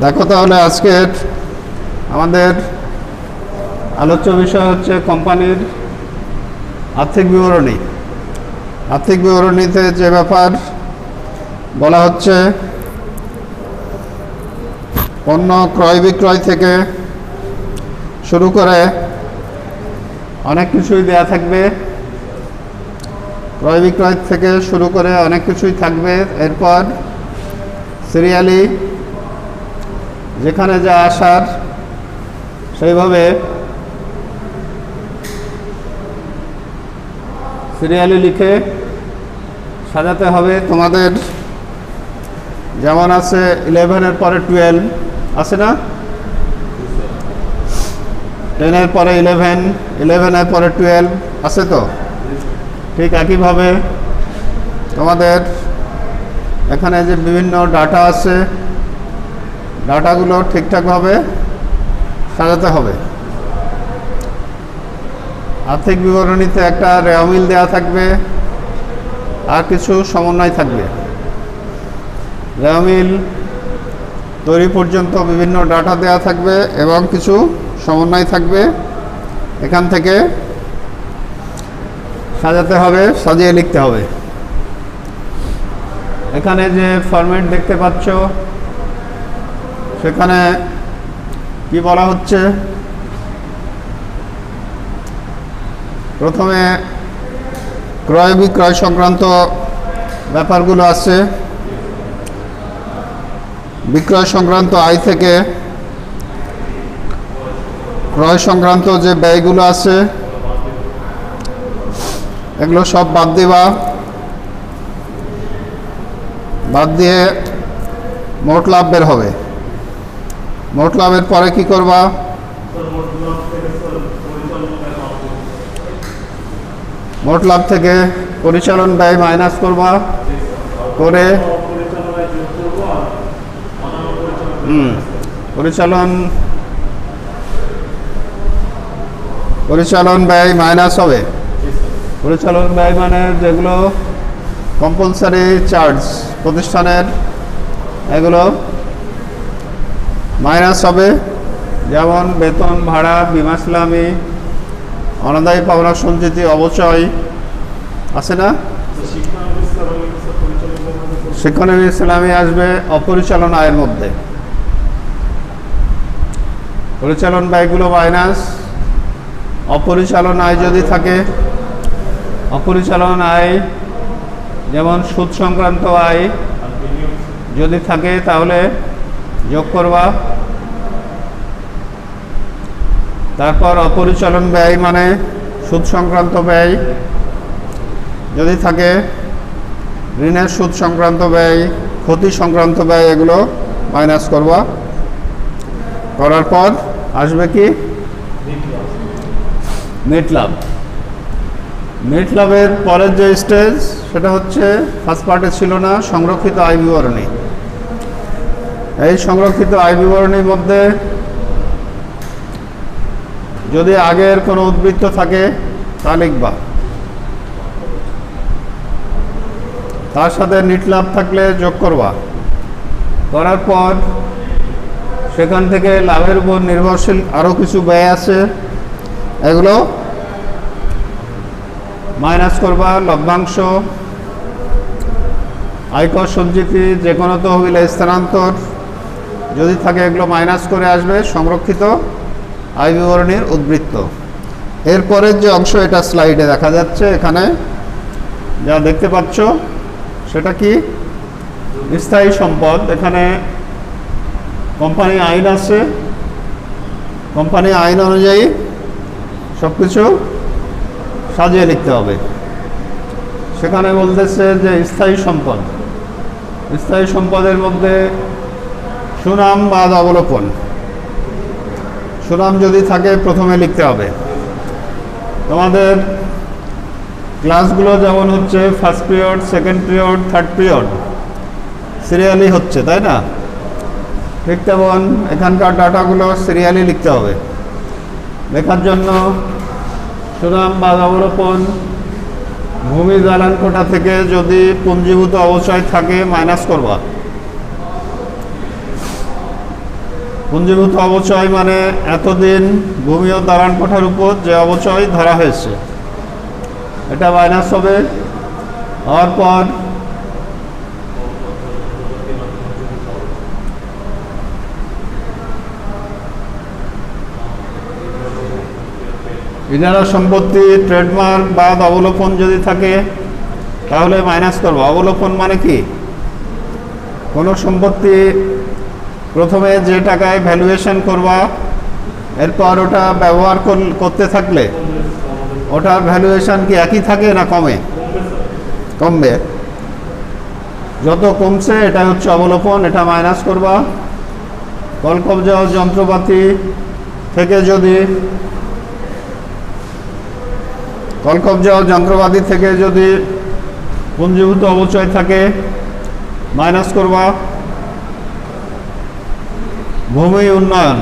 দেখো তাহলে আজকের আমাদের আলোচ্য বিষয় হচ্ছে কোম্পানির আর্থিক বিবরণী। আর্থিক বিবরণীতে যে ব্যাপার বলা হচ্ছে, পণ্য ক্রয় বিক্রয় থেকে শুরু করে অনেক কিছুই দেয়া থাকবে। ক্রয় বিক্রয় থেকে শুরু করে অনেক কিছুই থাকবে। এরপর সিরিয়ালি যেখানে যা আসার সেইভাবে সিরিয়ালি লিখে সাজাতে হবে। তোমাদের যেমন আছে 11-এর পরে 12 আছে না, 10-এর পরে 11, 11-এর পরে 12 আছে তো। ঠিক একইভাবে তোমাদের এখানে যে বিভিন্ন ডাটা আছে, ডাটাগুলো ঠিকঠাকভাবে সাজাতে হবে। আর্থিক বিবরণীতে একটা রেওয়ামিল দেওয়া থাকবে আর কিছু সমন্বয় থাকবে। রেওয়ামিল তৈরি পর্যন্ত বিভিন্ন ডাটা দেওয়া থাকবে এবং কিছু সমন্বয় থাকবে। এখান থেকে সাজাতে হবে, সাজিয়ে লিখতে হবে। এখানে যে ফরম্যাট দেখতে পাচ্ছ সেখানে কি বলা হচ্ছে, প্রথমে ক্রয় বিক্রয় সংক্রান্ত ব্যাপারগুলো আছে। বিক্রয় সংক্রান্ত আয় থেকে ক্রয় সংক্রান্ত যে ব্যয়গুলো আছে এগুলো সব বাদ দিবা। বাদ দিয়ে মোট লাভ বের হবে। মোট লাভের পরে কি করবা, মোট লাভ থেকে পরিচালন ব্যয় মাইনাস করবা, করে পরিচালন ব্যয় মাইনাস হবে। পরিচালন ব্যয় মানে যেগুলো কম্পালসারি চার্জ প্রতিষ্ঠানের, এগুলো মাইনাস হবে। যেমন বেতন, ভাড়া, বীমা ইসলামী, অনাদায়ী পাওনা সঞ্চিতি, অবচয় আছে না। শিক্ষানবী ইসলামী আসবে অপরিচালন আয়ের মধ্যে। পরিচালন ব্যয়গুলো মাইনাস। অপরিচালন আয় যদি থাকে, অপরিচালন আয় যেমন সুদ সংক্রান্ত আয় যদি থাকে তাহলে যোগ করবা। তারপর অপরিচালন ব্যয় মানে সুদ সংক্রান্ত ব্যয় যদি থাকে, ঋণের সুদ সংক্রান্ত ব্যয়, ক্ষতি সংক্রান্ত ব্যয়, এগুলো মাইনাস করবা। করার পর আসবে কি, নেট লাভ। নেট লাভের পরের যে স্টেজ সেটা হচ্ছে ফার্স্ট পার্টে ছিল না, সংরক্ষিত আয় বিবরণী। এই সংরক্ষিত আয় বিবরণীর মধ্যে যদি আগের কোনো উদ্বৃত্ত থাকে তা লিখবা, তার সাথে নেট লাভ থাকলে যোগ করবা। করার পর সেখান থেকে লাভের উপর নির্ভরশীল আরও কিছু ব্যয় আছে, এগুলো মাইনাস করবা। লভ্যাংশ, আয়কর সঞ্চিতি, যে কোনো তহবিলে স্থানান্তর যদি থাকে এগুলো মাইনাস করে আসবে সংরক্ষিত আয় বিবরণীর উদ্বৃত্ত। এরপরের যে অংশ এটা স্লাইডে দেখা যাচ্ছে, এখানে যা দেখতে পাচ্ছ সেটা কি, স্থায়ী সম্পদ। এখানে কোম্পানি আইন আছে, কোম্পানি আইন অনুযায়ী সব কিছু সাজিয়ে লিখতে হবে। সেখানে বলতেছে যে স্থায়ী সম্পদ, স্থায়ী সম্পদের মধ্যে সুনাম বা অবলোপন। সুনাম যদি থাকে প্রথমে লিখতে হবে। তোমাদের ক্লাসগুলো যেমন হচ্ছে first period, second period, third period serially হচ্ছে, তাই না। ঠিক তেমন এখানকার ডাটাগুলো সিরিয়ালি লিখতে হবে। লেখার জন্য সুনাম বা অবলোপন, ভূমি জ্বালান কোটা থেকে যদি পুঞ্জীভূত অবচয় থাকে মাইনাস করবা। পুঞ্জীভূত অবচয় মানে এতদিন ভূমি ও দালান কোঠার উপর যে অবচয় ধরা হয়েছে এটা মাইনাস হবে। হওয়ার পর ইজারা সম্পত্তি, ট্রেডমার্ক বা অবলোপন যদি থাকে তাহলে মাইনাস করবো। অবলোপন মানে কি? কোনো সম্পত্তি প্রথমে যে টাকায় ভ্যালুয়েশন করবা, এরপর ওটা ব্যবহার করতে থাকলে ওটার ভ্যালুয়েশন কি একই থাকে না কমবে? যত কমছে এটা হচ্ছে অবলোপন, এটা মাইনাস করবা। কলকব্জা ও যন্ত্রপাতি থেকে যদি পুঞ্জীভূত অবচয় থাকে মাইনাস করবা। ভূমি উন্নয়ন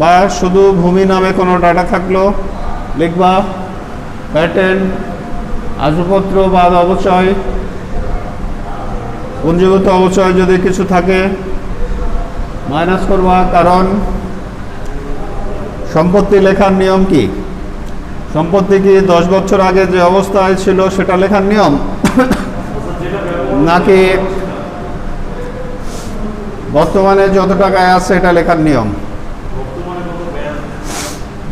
বা শুধু ভূমি নামে কোনো ডাটা থাকলো লিখবা। প্যাটেন্ট, আসবাবপত্র বা অবচয়, পুঞ্জীভূত অবচয় যদি কিছু থাকে মাইনাস করবা। কারণ সম্পত্তি লেখার নিয়ম কি? সম্পত্তি কি 10 বছর আগে যে অবস্থায় ছিল সেটা লেখার নিয়ম নাকি বর্তমানে যত টাকায় আছে এটা লেখার নিয়ম?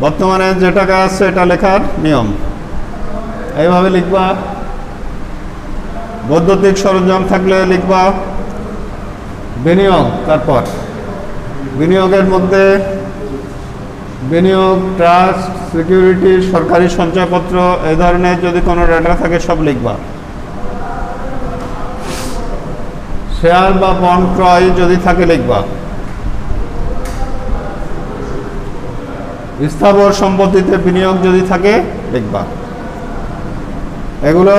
বর্তমানে যে টাকা আছে এটা লেখার নিয়ম। এইভাবে লিখবা। বৈদ্যুতিক সরঞ্জাম থাকলে লিখবা বিনিয়োগ। তারপর বিনিয়োগের মধ্যে বিনিয়োগ, ট্রাস্ট, সিকিউরিটি, সরকারি সঞ্চয়পত্র এই ধরনের যদি কোনো ডাটা থাকে সব লিখবা। শেয়ার বা বন্ড ক্রয় যদি থাকে লিখবা। স্থাবর সম্পত্তিতে বিনিয়োগ যদি থাকে লিখবা। এগুলো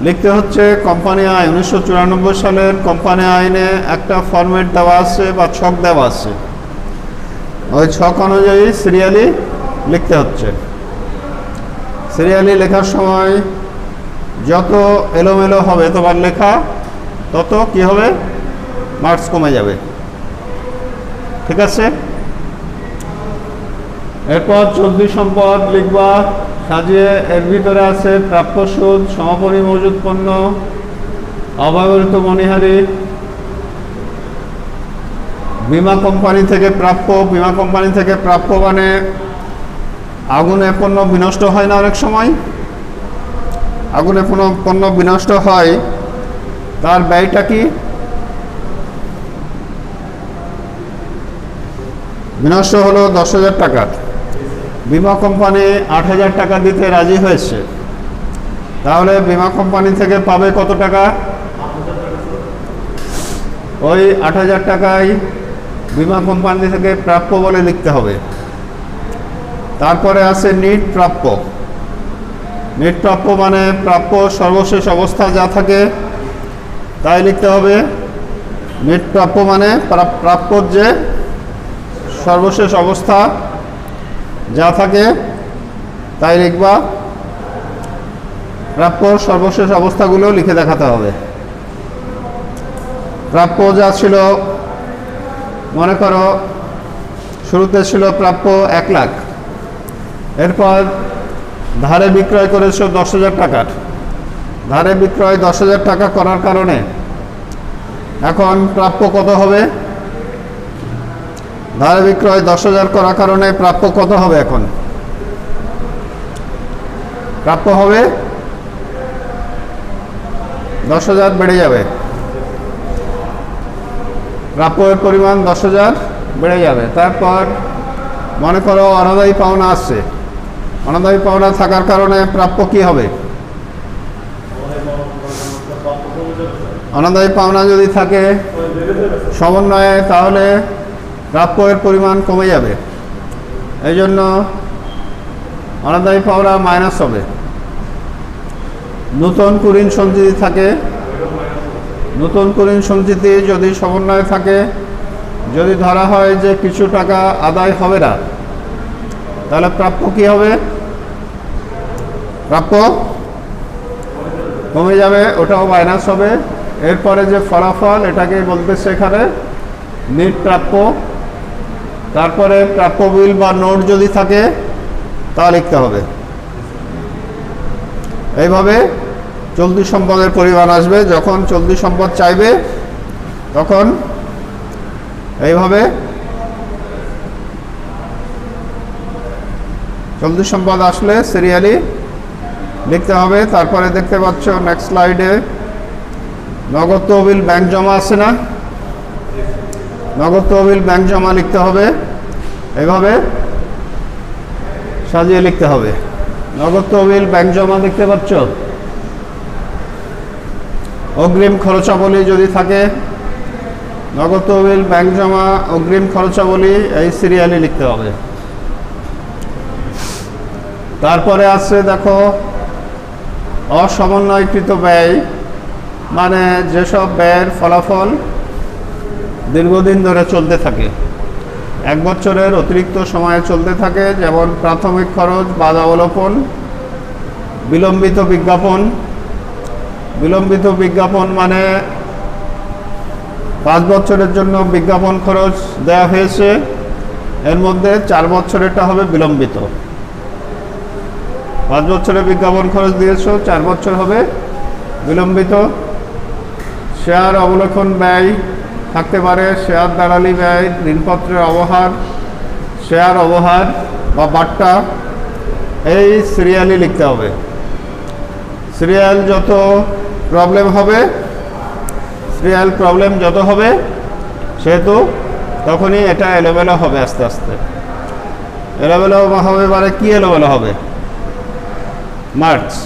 লিখতে হচ্ছে কোম্পানি আইন 1994 সালের কোম্পানি আইনে একটা ফরম্যাট দেওয়া আছে বা ছক দেওয়া আছে। ওই ছক অনুযায়ী সিরিয়ালি লিখতে হচ্ছে। সিরিয়ালি লেখার সময় যত এলোমেলো হবে তোমার লেখা তত কি হবে? মার্কস কমে যাবে। ঠিক আছে? এরপর চলতি সম্পদ লিখবা সাজিয়ে। এর ভিতরে আছে প্রাপ্য সুদ, সমাপনী মজুদ পণ্য, অব্যবহৃত মণিহারি, বীমা কোম্পানি থেকে প্রাপ্য। বীমা কোম্পানি থেকে প্রাপ্য মানে আগুনে পণ্য বিনষ্ট হয় না? অনেক সময় আগুনে পণ্য বিনষ্ট হয়, তার ব্যয়টা কি? বিনষ্ট হলো 10,000 টাকা। বীমা কোম্পানি 8,000 টাকা দিতে রাজি হয়েছে, তাহলে বীমা কোম্পানি থেকে পাবে কত টাকা? ওই 8,000 টাকায় বীমা কোম্পানি থেকে প্রাপ্য বলে লিখতে হবে। তারপরে আছে নিট প্রাপ্য। নিট প্রাপ্য মানে প্রাপ্য সর্বশেষ অবস্থা যা থাকে তাই লিখতে হবে। নিট প্রাপ্য মানে প্রাপ্যর যে সর্বশেষ অবস্থা যা থাকে তাই লিখবা। প্রাপ্যর সর্বশেষ অবস্থাগুলো লিখে দেখাতে হবে। প্রাপ্য যা ছিল, মনে করো শুরুতে ছিল প্রাপ্য 1 লাখ, এরপর ধারে বিক্রয় করেছো 10,000 টাকার। ধারে বিক্রয় 10,000 টাকা করার কারণে এখন প্রাপ্য কত হবে? ধারে বিক্রয় 10,000 করার কারণে প্রাপ্য কত হবে? এখন প্রাপ্য হবে 10,000 বেড়ে যাবে। প্রাপ্যের পরিমাণ 10,000 বেড়ে যাবে। তারপর মনে করো অনাদায়ী পাওনা আসছে। অনাদায়ী পাওনা থাকার কারণে প্রাপ্য কি হবে? অনাদায়ী পাওনা যদি থাকে সমন্বয়ে তাহলে প্রাপ্যের পরিমাণ কমে যাবে। এই জন্য অনাদায়ী পাওনা মাইনাস হবে। নতুন কুঋণ সঞ্চিতি থাকে। নতুন কুঋণ সঞ্চিতি যদি সমন্বয়ে থাকে, যদি ধরা হয় যে কিছু টাকা আদায় হবে না, তাহলে প্রাপ্য কি হবে? প্রাপ্য কমে যাবে, ওটাও মাইনাস হবে। এরপরে যে ফলাফল এটাকে বলতেছে এখানে নিট প্রাপ্য। তারপরে প্রাপ্য বিল বা নোট যদি থাকে তা লিখতে হবে। এইভাবে চলতি সম্পদের পরিমাণ আসবে। যখন চলতি সম্পদ চাইবে তখন এইভাবে চলতি সম্পদ আসলে সিরিয়ালি লিখতে হবে। তারপরে দেখতে পাচ্ছ নেক্সট স্লাইডে নগদ তহবিল ব্যাংক জমা আছে না, নগদ তহবিল ব্যাংক জমা লিখতে হবে। এইভাবে সাজিয়ে লিখতে হবে। নগদ তহবিল ব্যাংক জমা দেখতে পাচ্ছ। অগ্রিম খরচাবলী যদি থাকে, নগদ তহবিল ব্যাংক জমা অগ্রিম খরচাবলী এই সিরিয়ালি লিখতে হবে। তারপরে আছে দেখো অসমন্বয়কৃত ব্যয়, মানে যেসব ব্যয়ের ফলাফল দীর্ঘদিন ধরে চলতে থাকে, 1 বছরের অতিরিক্ত সময়ে চলতে থাকে, যেমন প্রাথমিক খরচ, বাধা অবলোপন, বিলম্বিত বিজ্ঞাপন। বিলম্বিত বিজ্ঞাপন মানে 5 বছরের জন্য বিজ্ঞাপন খরচ দেওয়া হয়েছে, এর মধ্যে 4 বছরেরটা হবে বিলম্বিত। 5 বছরের বিজ্ঞাপন খরচ দিয়েছো, 4 বছর হবে বিলম্বিত। শেয়ার অবলোকন ব্যয় থাকতে পারে, শেয়ার দালালি ব্যয়, ঋণপত্রের অবহার, শেয়ার অবহার বা বাট্টা, এই সিরিয়ালি লিখতে হবে। সিরিয়াল যত প্রবলেম হবে, সিরিয়াল প্রবলেম যত হবে সেহেতু তখনই এটা এলোমেলো হবে। আস্তে আস্তে এলোমেলো হবে, মানে কি এলোমেলো হবে? মার্কস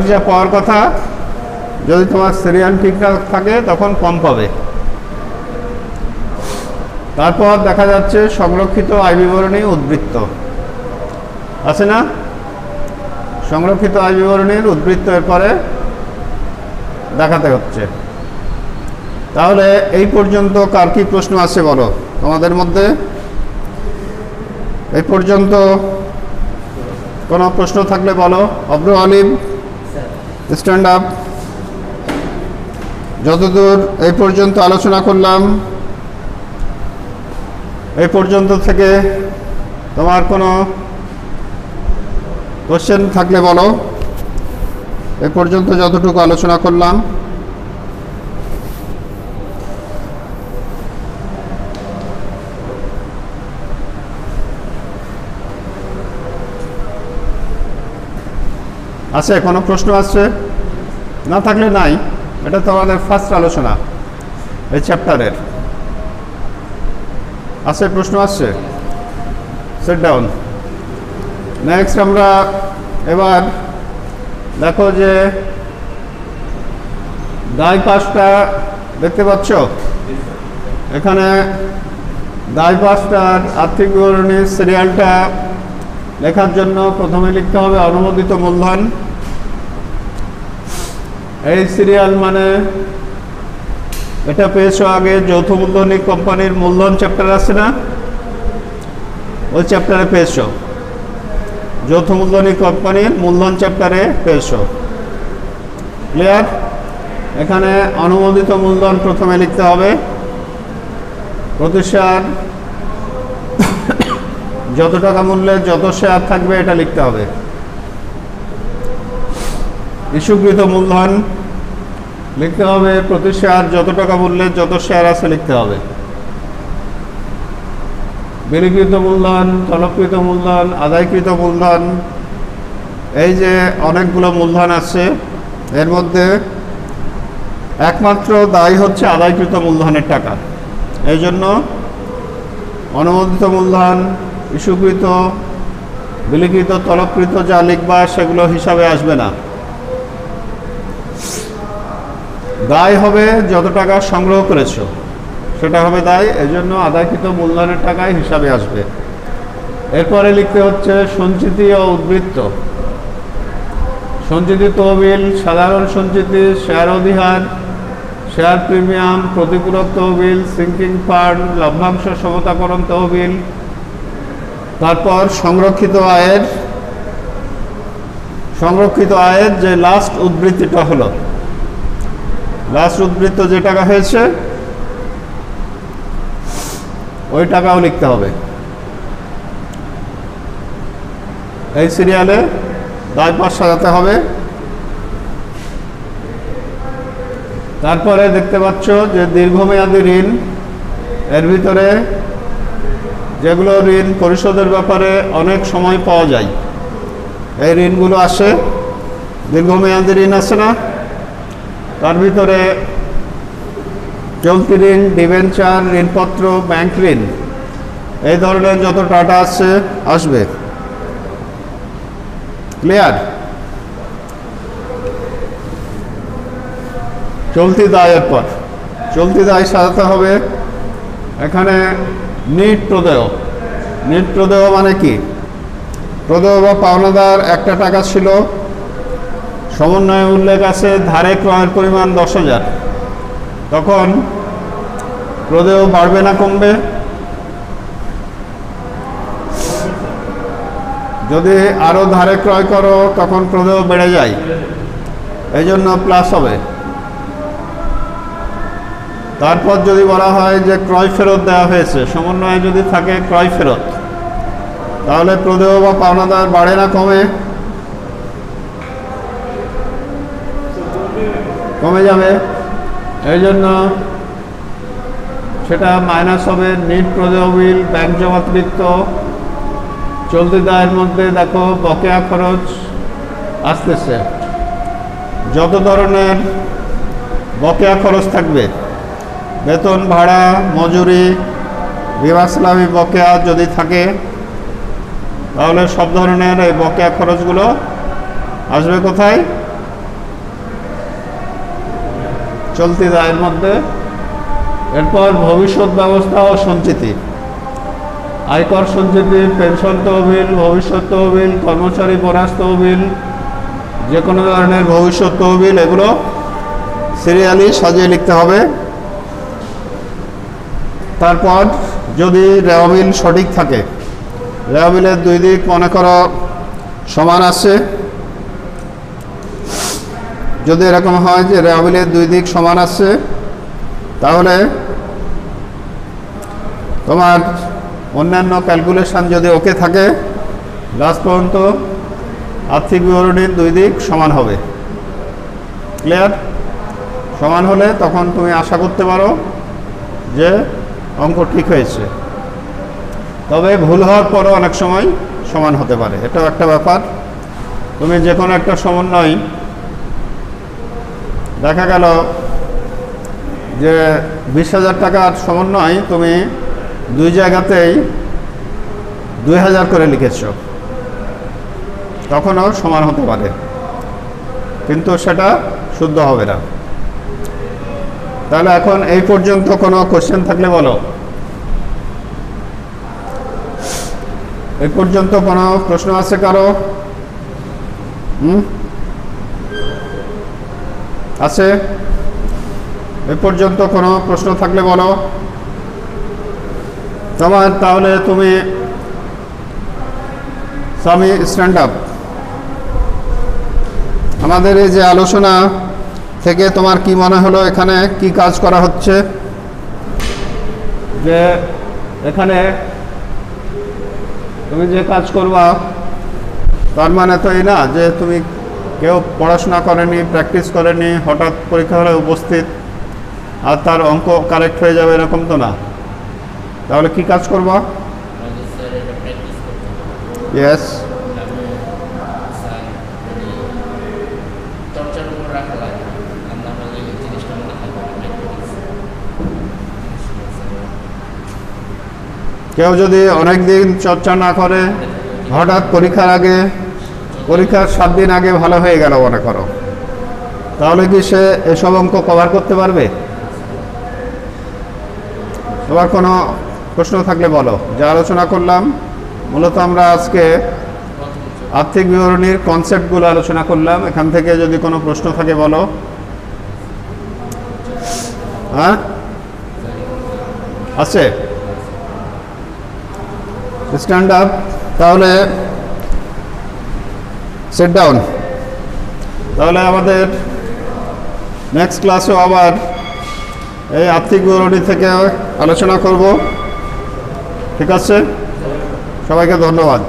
যা পাওয়ার কথা, যদি তোমার সিরিয়াল ঠিকঠাক থাকে তখন কম পাবে। তারপর দেখা যাচ্ছে সংরক্ষিত আয় বিবরণী উদ্বৃত্ত আছে না, সংরক্ষিত আয় বিবরণীর উদ্বৃত্ত এরপরে দেখাতে হচ্ছে। তাহলে এই পর্যন্ত কার কি প্রশ্ন আছে বলো তোমাদের মধ্যে? এই পর্যন্ত কোনো প্রশ্ন থাকলে বলো। অব্র আলিম, স্ট্যান্ড আপ। যতদূর এই পর্যন্ত আলোচনা করলাম, এই পর্যন্ত থেকে তোমার কোনো কোশ্চেন থাকলে বলো। এই পর্যন্ত যতটুকু আলোচনা করলাম। আছে কোনো প্রশ্ন আছে? না থাকলে নাই, এটা তো আমাদের ফার্স্ট আলোচনা এই চ্যাপ্টারের। আছে প্রশ্ন আসছে? Set down. নেক্সট আমরা এবার দেখো যে দায় পাশটা দেখতে পাচ্ছ, এখানে দায় পাশটার আর্থিক বিবরণীর সিরিয়ালটা লেখার জন্য প্রথমে লিখতে হবে অনুমোদিত মূলধন। এই সিরিয়াল মানে এটা পেয়েছো আগে যৌথ মূলধনী কোম্পানির মূলধন চ্যাপ্টার আছে না, ওই চ্যাপ্টারে পেয়েছো। যৌথ মূলধনী কোম্পানির মূলধন চ্যাপ্টারে পেয়েছো। ক্লিয়ার? এখানে অনুমোদিত মূলধন প্রথমে লিখতে হবে। প্রতি শেয়ার যত টাকা মূল্যের যত শেয়ার থাকবে এটা লিখতে হবে। ইস্যুকৃত মূলধন লিখতে হবে, প্রতি শেয়ার যত টাকা মূল্যের যত শেয়ার আছে লিখতে হবে। বিলিকৃত মূলধন, তলবকৃত মূলধন, আদায়কৃত মূলধন, এই যে অনেকগুলো মূলধন আছে, এর মধ্যে একমাত্র দায় হচ্ছে আদায়কৃত মূলধনের টাকা। এই জন্য অনুমোদিত মূলধন, ইস্যুকৃত, বিলিকৃত, তলবকৃত যা লিখবা সেগুলো হিসাবে আসবে না। দায় হবে যত টাকা সংগ্রহ করেছো সেটা হবে দায়, এই জন্য আদায়কৃত মূলধনের টাকায় হিসাবে আসবে। এরপরে লিখতে হচ্ছে সঞ্চিতি ও উদ্বৃত্ত। সঞ্চিতি তহবিল, সাধারণ সঞ্চিতি, শেয়ার অধিহার, শেয়ার প্রিমিয়াম, প্রতিপূরক তহবিল, সিঙ্কিং ফান্ড, লভ্যাংশ সমতাকরণ তহবিল। তারপর সংরক্ষিত আয়ের যে লাস্ট উদ্বৃত্তিটা হলো, লাস্ট উদ্বৃত্ত যে টাকা হয়েছে ওই টাকাও লিখতে হবে। এই সিরিয়ালে দায় পাশ সাজাতে হবে। তারপরে দেখতে পাচ্ছ যে দীর্ঘমেয়াদী ঋণ, এর ভিতরে যেগুলো ঋণ পরিশোধের ব্যাপারে অনেক সময় পাওয়া যায়, এই ঋণগুলো আসে। দীর্ঘমেয়াদী ঋণ আছে না, তার ভিতরে চলতি ঋণ, ডিবেঞ্চার, ঋণপত্র, ব্যাংক ঋণ, এই ধরনের যত টাকা আসবে। ক্লিয়ার? চলতি দায়ের পর চলতি দায় সাজাতে হবে। এখানে নিট প্রদেয়। নিট প্রদেয় মানে কি? প্রদেয় বা পাওনাদার একটা টাকা ছিল, সমন্বয়ে উল্লেখ আছে ধারে ক্রয়ের পরিমাণ 10,000, তখন প্রদেয় বাড়বে না কমবে? যদি আরো ধারে ক্রয় করো তখন প্রদেয় বেড়ে যায়, এই জন্য প্লাস হবে। তারপর যদি বলা হয় যে ক্রয় ফেরত দেওয়া হয়েছে, সমন্বয়ে যদি থাকে ক্রয় ফেরত, তাহলে প্রদেয় বা পাওনাদার বাড়ে না কমে? কমে যাবে। এই জন্য সেটা মাইনাস হবে। নিট প্রদেয় বিল, ব্যাংক জমাতিরিক্ত, চলতি দায়ের মধ্যে দেখো বকেয়া খরচ আসতেছে। যত ধরনের বকেয়া খরচ থাকবে, বেতন, ভাড়া, মজুরি, বিমাসলামী বকেয়া যদি থাকে, তাহলে সব ধরনের এই বকেয়া খরচগুলো আসবে কোথায়? চলতি দায়ের মধ্যে। এরপর ভবিষ্যৎ ব্যবস্থা ও সঞ্চিতি, আয়কর সঞ্চিতি, পেনশন তহবিল, ভবিষ্যৎ তহবিল, কর্মচারী বোনাস তহবিল, যে কোনো ধরনের ভবিষ্যৎ তহবিল, এগুলো সিরিয়ালি সাজিয়ে লিখতে হবে। তারপর যদি রেওয়াবিল সঠিক থাকে, রেওয়াবিলের দুই দিক মনে করো সমান আছে, যদি এরকম হয় যে রেওয়াবিলের দুই দিক সমান আছে, তাহলে তোমার অন্যান্য ক্যালকুলেশন যদি ওকে থাকে, লাস্ট পর্যন্ত আর্থিক বিবরণীর দুই দিক সমান হবে। ক্লিয়ার? সমান হলে তখন তুমি আশা করতে পারো যে অঙ্ক ঠিক হয়েছে। তবে ভুল হওয়ার পরও অনেক সময় সমান হতে পারে, এটাও একটা ব্যাপার। তুমি যে কোনো একটা সমন্বয় দেখা গেল যে 20,000 টাকার সমন্বয় তুমি দুই জায়গাতেই 2,000 করে লিখেছ, তখনও সমান হতে পারে, কিন্তু সেটা শুদ্ধ হবে না। তাহলে এখন এই পর্যন্ত কোনো কোশ্চেন থাকলে বলো। এই পর্যন্ত কোনো প্রশ্ন আছে কারো? আছে? এই পর্যন্ত কোনো প্রশ্ন থাকলে বলো। তাহলে তুমি স্বামী স্ট্যান্ড আপ। আমাদের এই যে আলোচনা থেকে তোমার কি মনে হলো, এখানে কি কাজ করা হচ্ছে? যে এখানে তুমি যে কাজ করবা তার মানে তো এই না যে তুমি কেউ পড়াশোনা করেনি, প্র্যাকটিস করেনি, হঠাৎ পরীক্ষা হলে উপস্থিত আর তার অঙ্ক কারেক্ট হয়ে যাবে, এরকম তো না। তাহলে কি কাজ করবা? ইয়েস, কেউ যদি অনেক দিন চর্চা না করে, হঠাৎ পরীক্ষার আগে, পরীক্ষার 7 দিন আগে ভালো হয়ে গেল মনে করো, তাহলে কি সে এসব অঙ্ক কভার করতে পারবে? তোমার কোনো প্রশ্ন থাকলে বলো। যা আলোচনা করলাম মূলত আমরা আজকে আর্থিক বিবরণীর কনসেপ্টগুলো আলোচনা করলাম। এখান থেকে যদি কোনো প্রশ্ন থাকে বলো। হ্যাঁ, আছে? Stand up. তাহলে সিট ডাউন। তাহলে আমাদের নেক্সট ক্লাসেও আবার এই আর্থিক বিবরণী থেকে আলোচনা করব। ঠিক আছে, সবাইকে ধন্যবাদ।